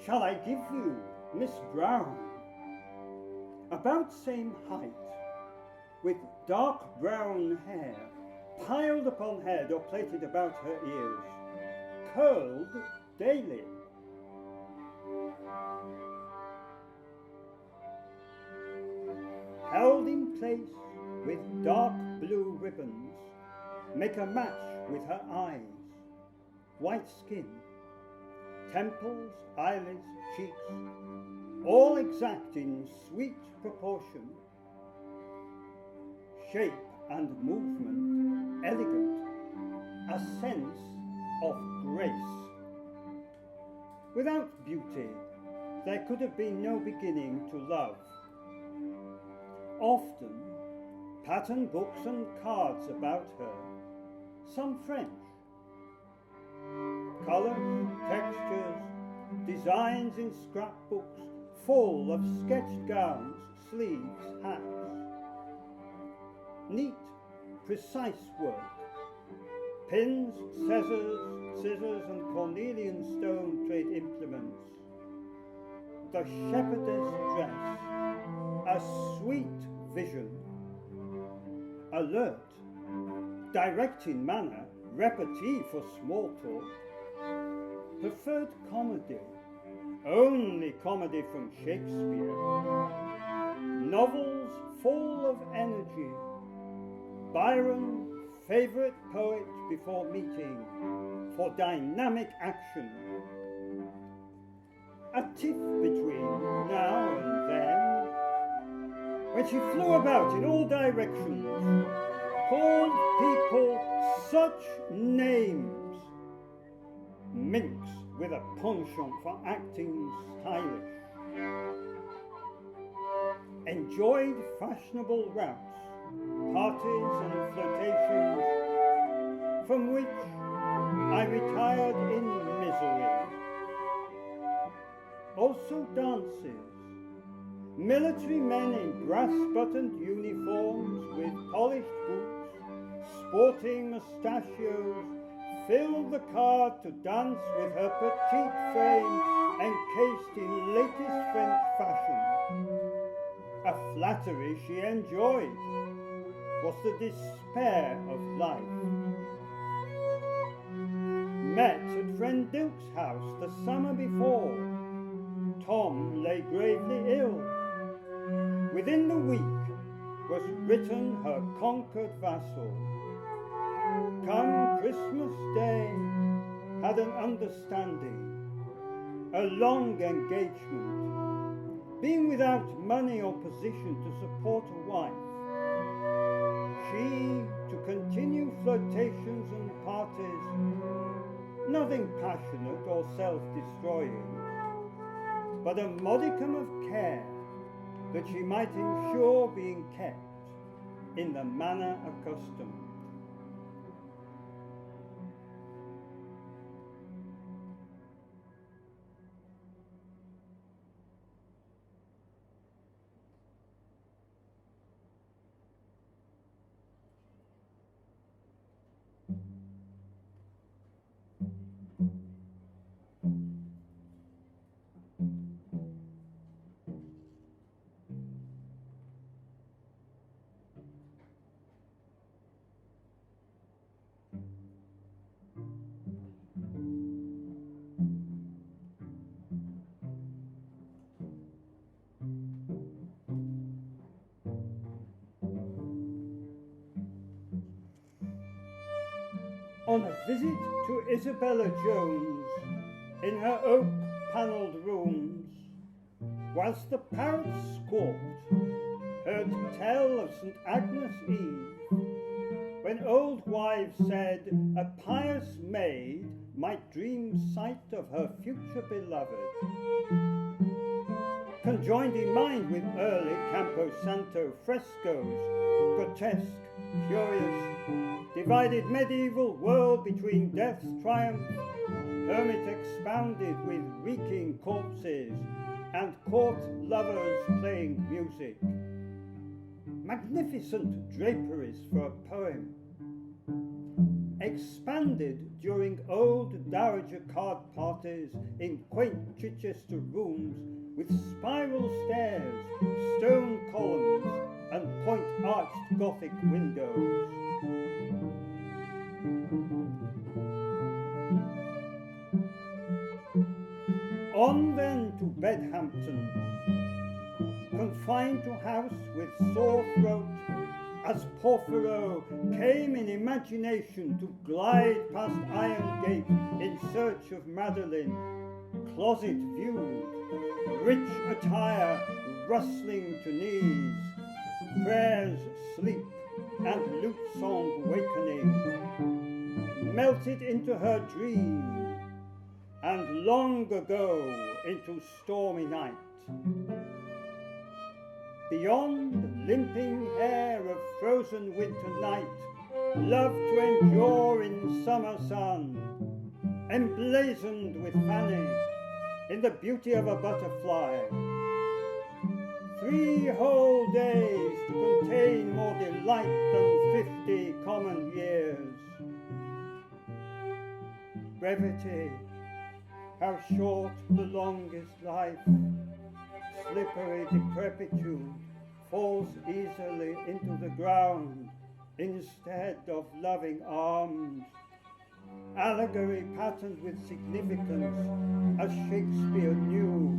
Shall I give you Miss Brown? About same height, with dark brown hair, piled upon head or plaited about her ears, curled daily. Held in place with dark blue ribbons, make a match with her eyes, white skin, temples, eyelids, cheeks, all exact in sweet proportion, shape and movement elegant, a sense of grace. Without beauty, there could have been no beginning to love. Often, pattern books and cards about her, some French. Colours, textures, designs in scrapbooks, full of sketched gowns, sleeves, hats. Neat, precise work. Pins, scissors and cornelian stone trade implements. The shepherdess dress, a sweet vision. Alert, direct in manner, repartee for small talk. Preferred comedy, only comedy from Shakespeare. Novels full of energy. Byron, favourite poet before meeting, for dynamic action. A tiff between now and then, when she flew about in all directions, called people such names. Minx with a penchant for acting stylish. Enjoyed fashionable routs, parties and flirtations, from which I retired in misery. Also dances, military men in brass-buttoned uniforms with polished boots, sporting mustachios, filled the car to dance with her petite frame encased in latest French fashion. A flattery she enjoyed was the despair of life. Met at friend Dilk's house the summer before. Tom lay gravely ill. Within the week was written her conquered vassal. Come Christmas Day, had an understanding, a long engagement, being without money or position to support a wife. She to continue flirtations and parties, nothing passionate or self-destroying, but a modicum of care that she might ensure being kept in the manner accustomed. On a visit to Isabella Jones in her oak-panelled rooms, whilst the parrots squawked, heard tell of St. Agnes' Eve, when old wives said a pious maid might dream sight of her future beloved. Conjoined in mind with early Campo Santo frescoes, grotesque, curious, divided medieval world between death's triumph, hermit expounded with reeking corpses, and court lovers playing music. Magnificent draperies for a poem. expanded during old dowager card parties in quaint Chichester rooms with spiral stairs, stone columns, and point-arched Gothic windows. On then to Bedhampton, confined to house with sore throat, as Porphyro came in imagination to glide past iron gate in search of Madeline, closet viewed, rich attire rustling to knees, prayers sleep and lute song wakening, melted into her dream, and long ago into stormy night. Beyond limping hair of frozen winter night, love to endure in summer sun, emblazoned with Fanny, in the beauty of a butterfly. 3 whole days to contain more delight than 50 common years. Brevity, how short the longest life. Slippery decrepitude falls easily into the ground instead of loving arms. Allegory patterned with significance, as Shakespeare knew,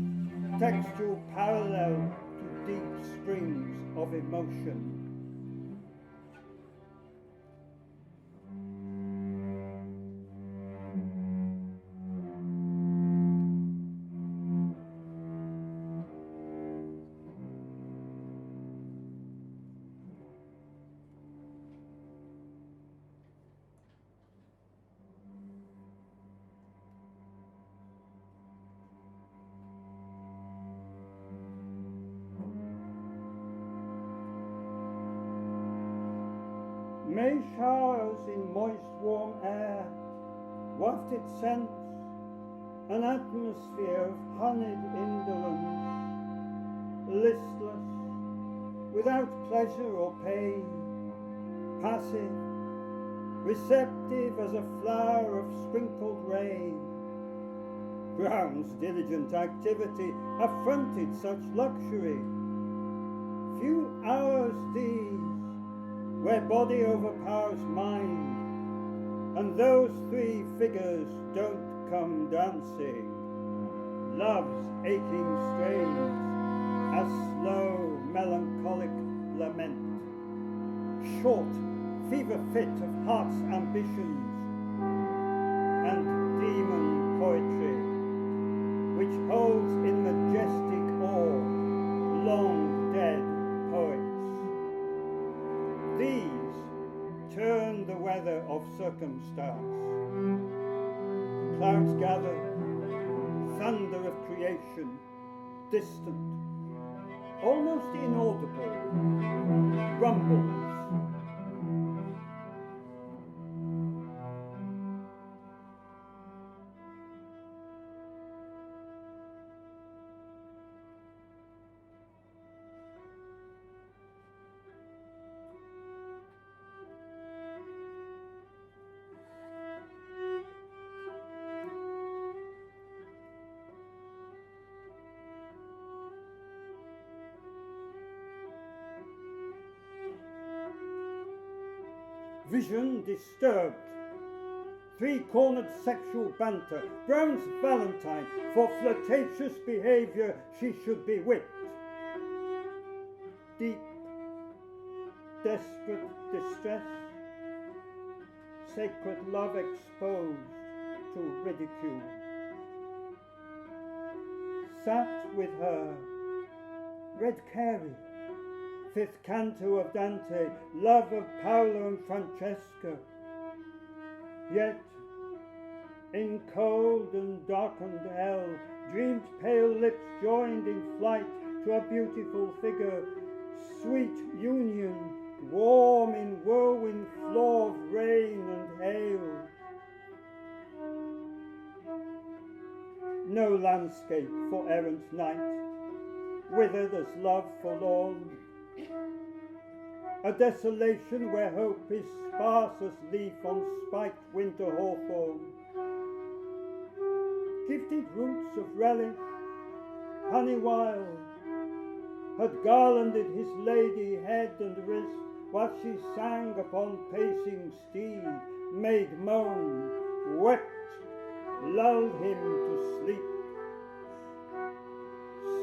textual parallel to deep springs of emotion. May showers in moist warm air, wafted scents, an atmosphere of honeyed indolence, listless, without pleasure or pain, passive, receptive as a flower of sprinkled rain. Brown's diligent activity affronted such luxury. Few hours these, where body overpowers mind, and those 3 figures don't come dancing. Love's aching strains, a slow, melancholic lament, short fever fit of heart's ambitions, and demon poetry, which holds in majestic awe long dead poets. These turn the weather of circumstance. Clouds gather, thunder of creation, distant, almost inaudible, rumbles. Vision disturbed. 3-cornered sexual banter. Brown's Valentine. For flirtatious behavior she should be whipped. Deep, desperate distress. Sacred love exposed to ridicule. Sat with her. Red Carey. 5th canto of Dante, love of Paolo and Francesca. Yet, in cold and darkened hell, dreamed pale lips joined in flight to a beautiful figure, sweet union, warm in whirlwind floor of rain and hail. No landscape for errant night, withered as love forlorn. a desolation where hope is sparse as leaf on spiked winter hawthorn. Gifted roots of relish, honey wild, had garlanded his lady head and wrist, while she sang upon pacing steed, made moan, wept, lulled him to sleep.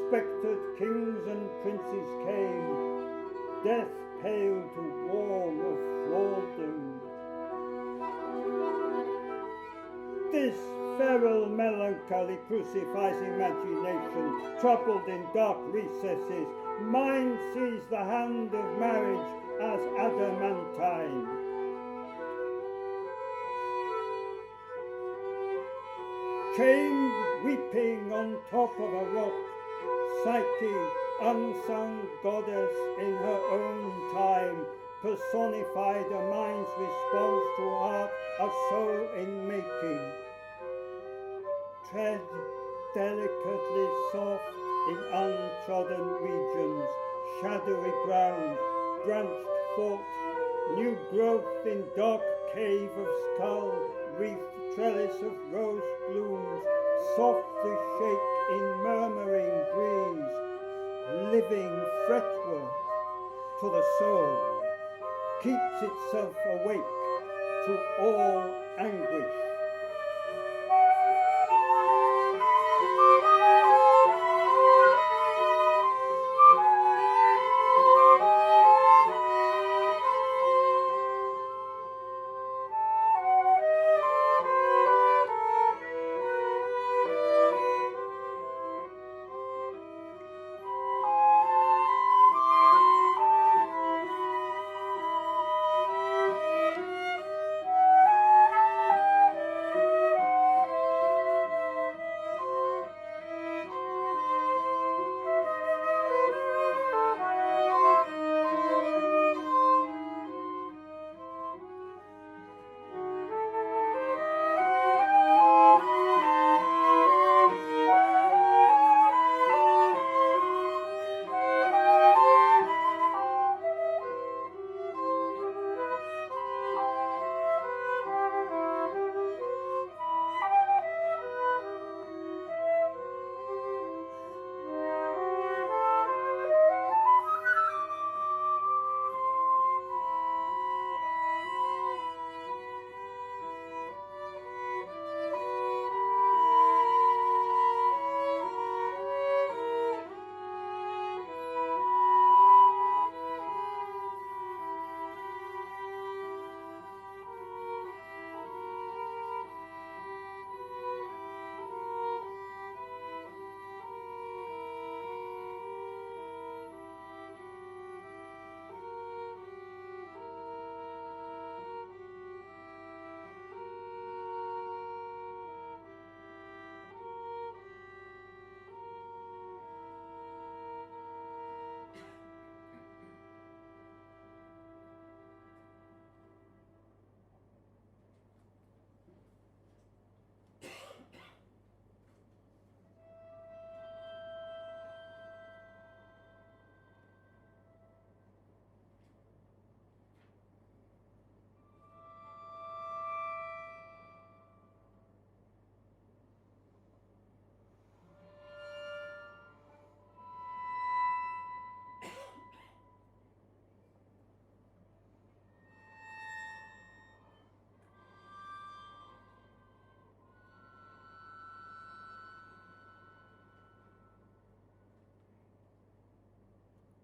Spectred kings and princes came, death pale to warn of thraldom. This feral melancholy crucifies imagination, troubled in dark recesses. Mind sees the hand of marriage as adamantine. Chained, weeping on top of a rock, Psyche, unsung goddess in her own time, personified a mind's response to art, a soul in making. Tread delicately soft in untrodden regions, shadowy ground, branched thought, new growth in dark cave of skull, wreathed trellis of rose blooms, softly shake in murmuring breeze, living fretwork to the soul, keeps itself awake to all anguish.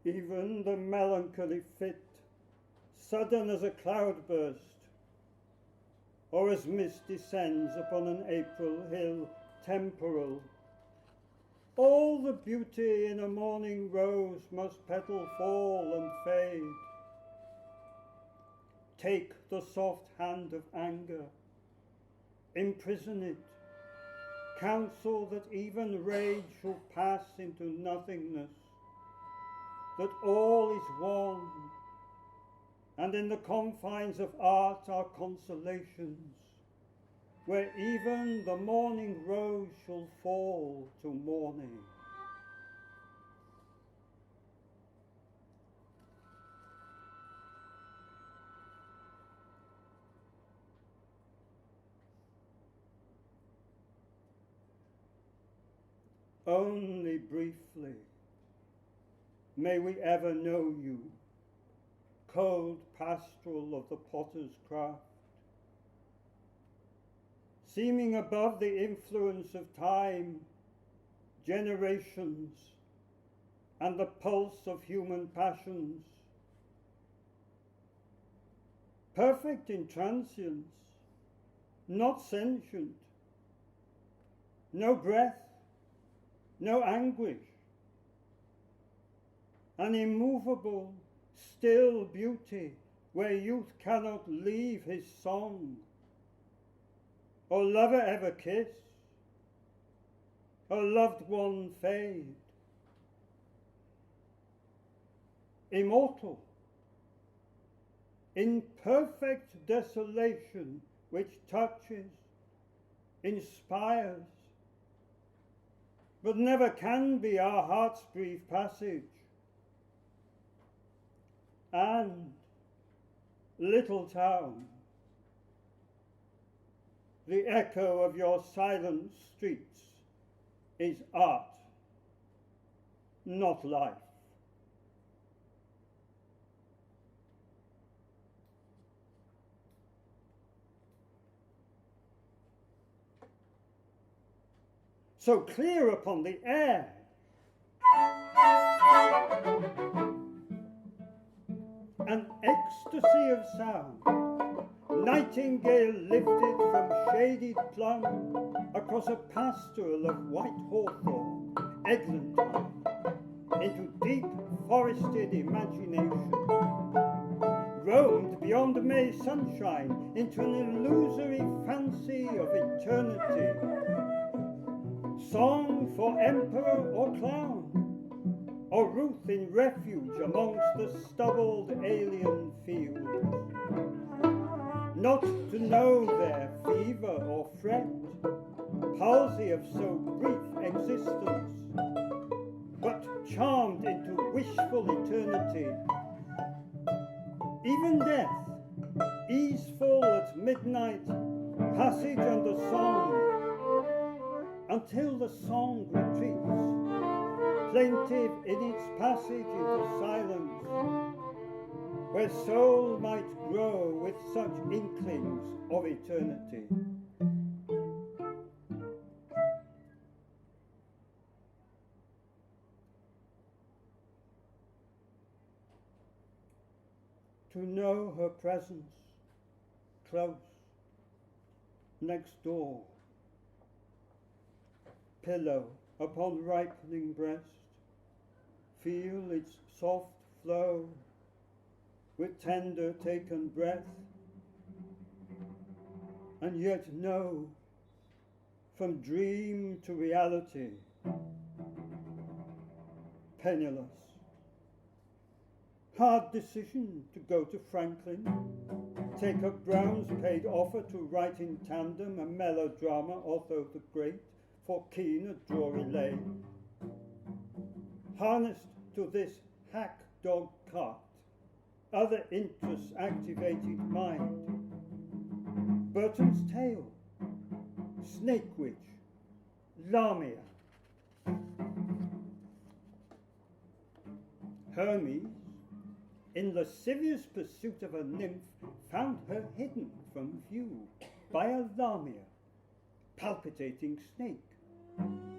Even the melancholy fit, sudden as a cloudburst, or as mist descends upon an April hill, temporal. All the beauty in a morning rose must petal fall and fade. Take the soft hand of anger, imprison it, counsel that even rage shall pass into nothingness, that all is one, and in the confines of art are consolations, where even the morning rose shall fall to mourning. only briefly, may we ever know you, cold pastoral of the potter's craft, seeming above the influence of time, generations, and the pulse of human passions, perfect in transience, not sentient, no breath, no anguish, an immovable, still beauty where youth cannot leave his song, or lover ever kiss, or loved one fade. Immortal, in perfect desolation which touches, inspires, but never can be our heart's brief passage. And, little town, the echo of your silent streets is art, not life. So clear upon the air, an ecstasy of sound, nightingale lifted from shaded plum across a pastoral of white hawthorn, eglantine, into deep forested imagination, roamed beyond May sunshine into an illusory fancy of eternity, song for emperor or clown, or Ruth in refuge amongst the stubbled alien fields. Not to know their fever or fret, palsy of so brief existence, but charmed into wishful eternity. Even death, easeful at midnight, passage under song, until the song retreats, plaintive in its passage into silence, where soul might grow with such inklings of eternity. To know her presence close, next door, pillow upon ripening breast, feel its soft flow with tender taken breath, and yet know from dream to reality, penniless. Hard decision to go to Franklin, take up Brown's paid offer to write in tandem a melodrama, Otho the Great, for Keane at Drury Lane. Harnessed to this hack dog cart, other interests activated mind. Burton's Tale, Snake Witch, Lamia. Hermes, in lascivious pursuit of a nymph, found her hidden from view by a Lamia, palpitating snake,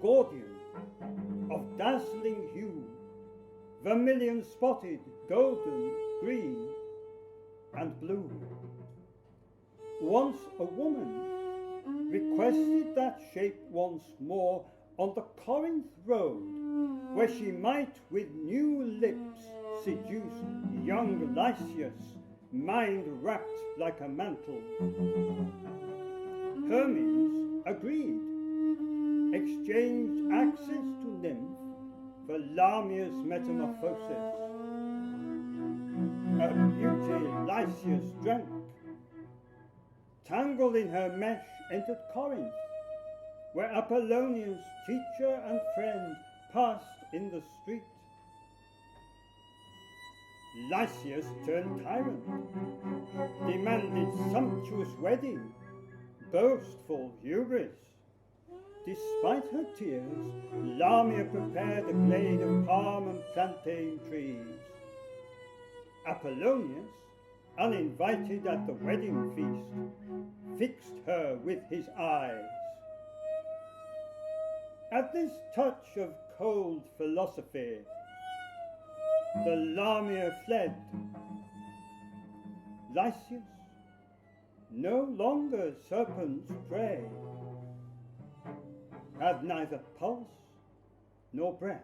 Gordian, of dazzling hue, vermilion spotted, golden, green, and blue. Once a woman requested that shape once more on the Corinth road, where she might with new lips seduce young Lycius, mind wrapped like a mantle. Hermes agreed, exchanged access to nymph for Lamia's metamorphosis. A beauty Lycius drank, tangled in her mesh entered Corinth, where Apollonius, teacher and friend, passed in the street. Lycius turned tyrant, demanded sumptuous wedding, boastful hubris, despite her tears, Lamia prepared a glade of palm and plantain trees. Apollonius, uninvited at the wedding feast, fixed her with his eyes. At this touch of cold philosophy, the Lamia fled. Lycius, no longer serpent's prey, had neither pulse nor breath.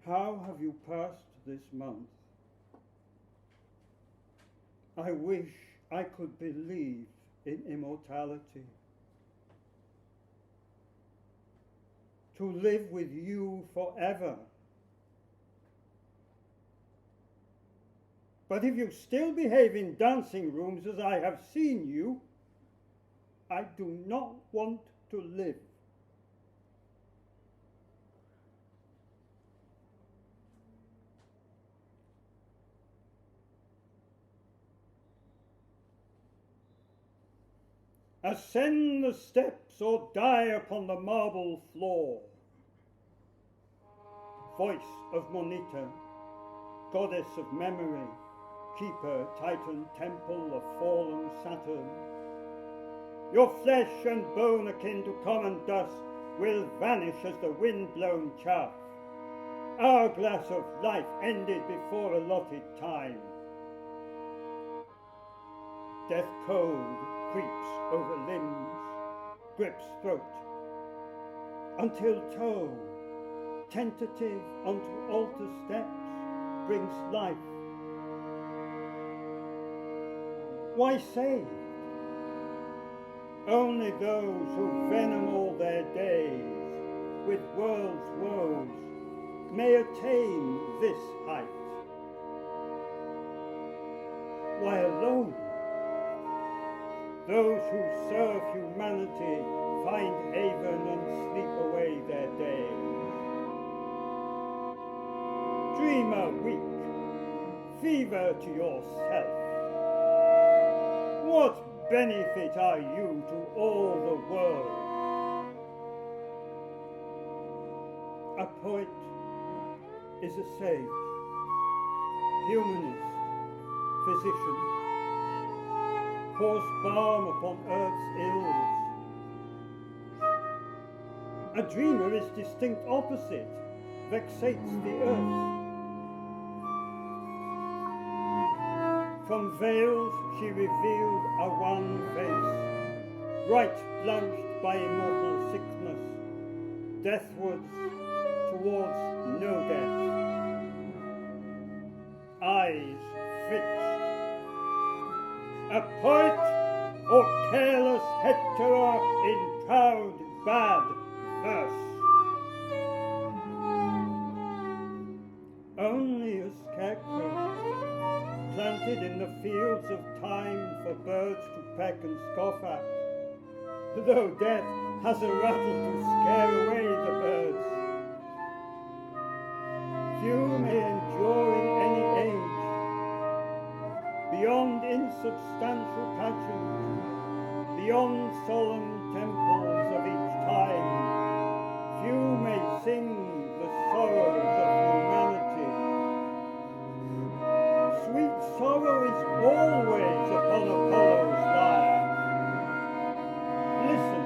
How have you passed this month? I wish I could believe in immortality. To live with you forever. But if you still behave in dancing rooms as I have seen you, I do not want to live. Ascend the steps or die upon the marble floor. Voice of Moneta, goddess of memory, keeper, Titan, temple of fallen Saturn. Your flesh and bone akin to common dust will vanish as the wind-blown chaff. Our glass of life ended before allotted time. Death cold creeps over limbs, grips throat, until toe, tentative onto altar steps, brings life. Why saved? Only those who venom all their days with world's woes may attain this height. Why alone? Those who serve humanity find haven and sleep away their days. Dreamer weak, fever to yourself. What benefit are you to all the world? A poet is a sage, humanist, physician, pours balm upon earth's ills. A dreamer is distinct opposite, vexates the earth. From veils she revealed a wan face, bright blanched by immortal sickness, deathwards towards no death. Eyes fixed. A poet or careless hectorer in proud bad verse. Only a scarecrow, planted in the fields of time for birds to peck and scoff at, though death has a rattle to scare away the birds. Few may endure in any age, beyond insubstantial pageant, beyond solemn temples of each time, few may sing the sorrows of humanity. Sweet sorrow is always upon Apollo's lyre. Listen.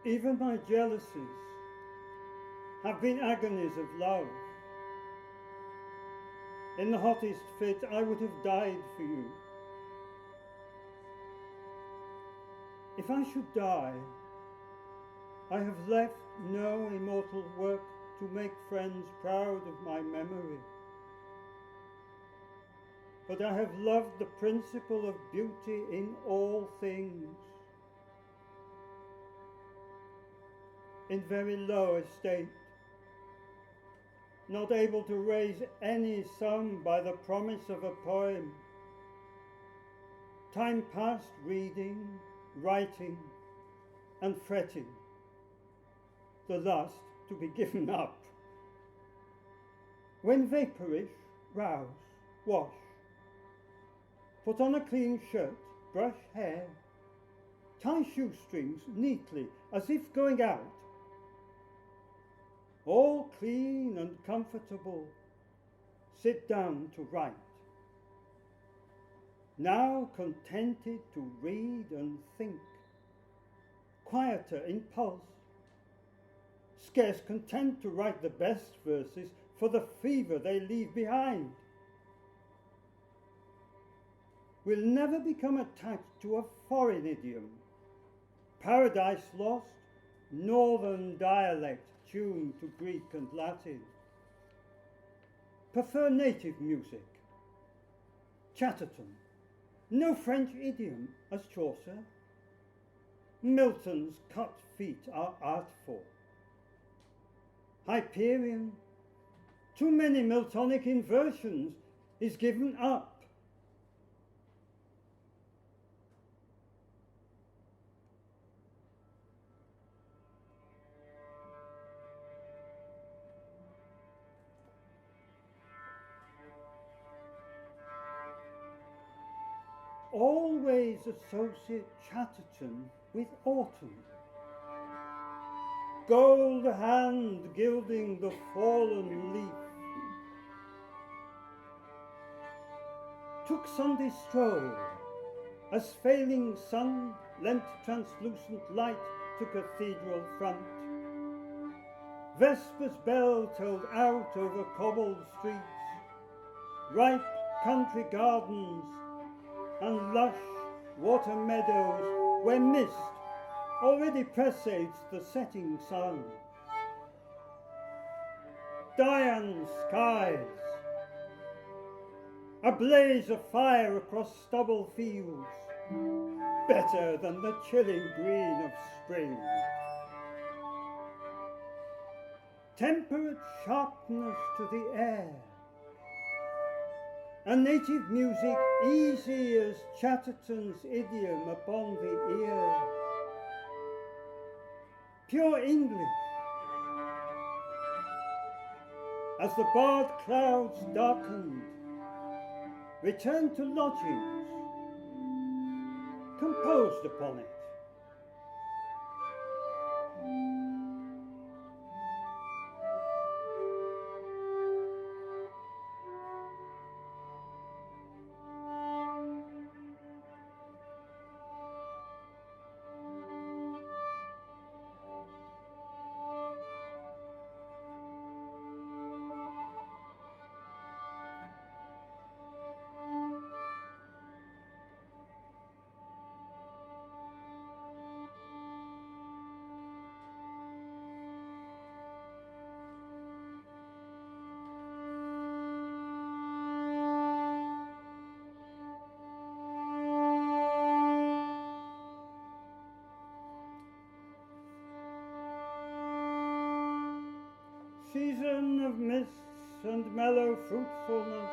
Even my jealousies have been agonies of love. In the hottest fit, I would have died for you. If I should die, I have left no immortal work to make friends proud of my memory. But I have loved the principle of beauty in all things. In very low estate, not able to raise any sum by the promise of a poem, time past reading, writing, and fretting, the last to be given up. When vaporish, rouse, wash, put on a clean shirt, brush hair, tie shoestrings neatly as if going out, all clean and comfortable, sit down to write. Now contented to read and think, quieter in pulse, scarce content to write the best verses for the fever they leave behind. Will never become attached to a foreign idiom, paradise lost, northern dialect tuned to Greek and Latin. Prefer native music. Chatterton, no French idiom as Chaucer. Milton's cut feet are artful. Hyperion, too many Miltonic inversions, is given up. Always associate Chatterton with autumn. Gold hand gilding the fallen leaf. Took Sunday stroll, as failing sun lent translucent light to cathedral front. Vesper's bell tolled out over cobbled streets, ripe country gardens, and lush water meadows where mist already presaged the setting sun. Dian skies, a blaze of fire across stubble fields, better than the chilling green of spring. Temperate sharpness to the air, a native music easy as Chatterton's idiom upon the ear. Pure English, as the barred clouds darkened, returned to lodgings, composed upon it. Season of mists and mellow fruitfulness,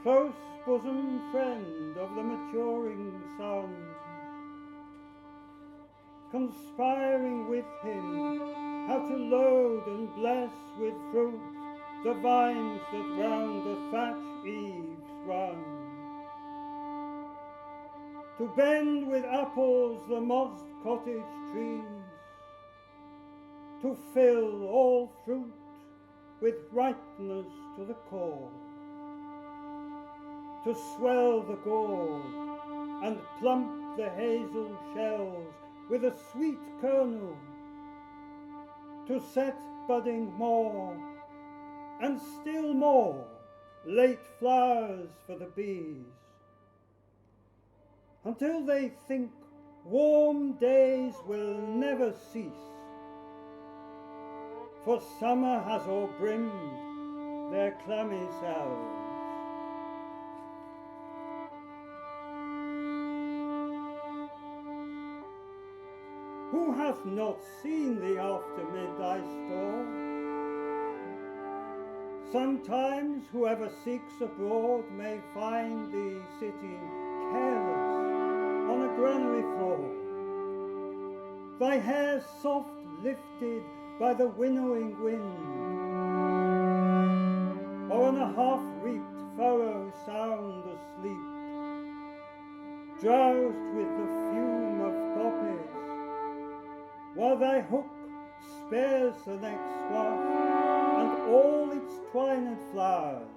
close bosom friend of the maturing sun, conspiring with him how to load and bless with fruit the vines that round the thatch eaves run, to bend with apples the mossed cottage trees, to fill all fruit with ripeness to the core, to swell the gourd and plump the hazel shells with a sweet kernel, to set budding more, and still more late flowers for the bees, until they think warm days will never cease, for summer has o'erbrimmed their clammy cells. Who hath not seen the after midnight store? Sometimes whoever seeks abroad may find thee sitting careless on a granary floor, thy hair soft lifted by the winnowing wind, or on a half-reaped furrow sound asleep, drowsed with the fume of poppies, while thy hook spares the next swath and all its twined flowers.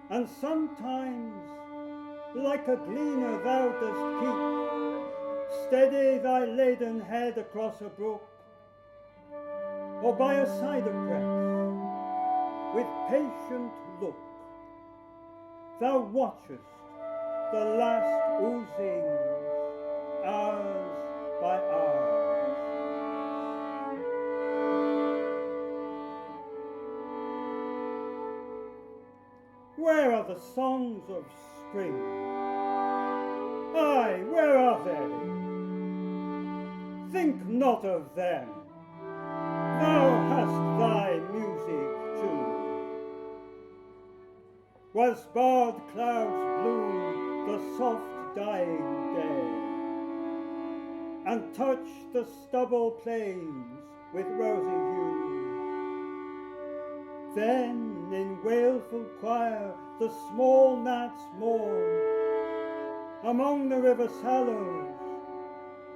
And sometimes, like a gleaner, thou dost keep steady thy laden head across a brook, or by a cider press, with patient look, thou watchest the last oozings, hours by hours. Where are the songs of spring? Aye, where are they? Think not of them. Thou hast thy music too. Whilst barred clouds bloom the soft dying day, and touch the stubble plains with rosy hue, then in wailful choir the small gnats mourn among the river sallows,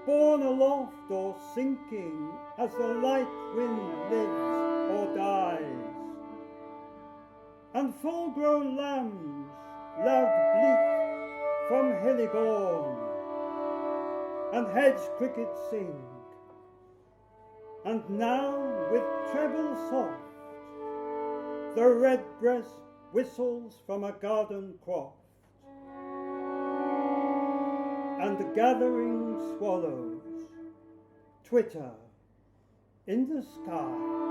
borne aloft or sinking as the light wind lives or dies. And full-grown lambs loud bleat from hilly bourne, and hedge crickets sing, and now with treble soft the redbreast whistles from a garden croft, and the gathering swallows twitter in the sky.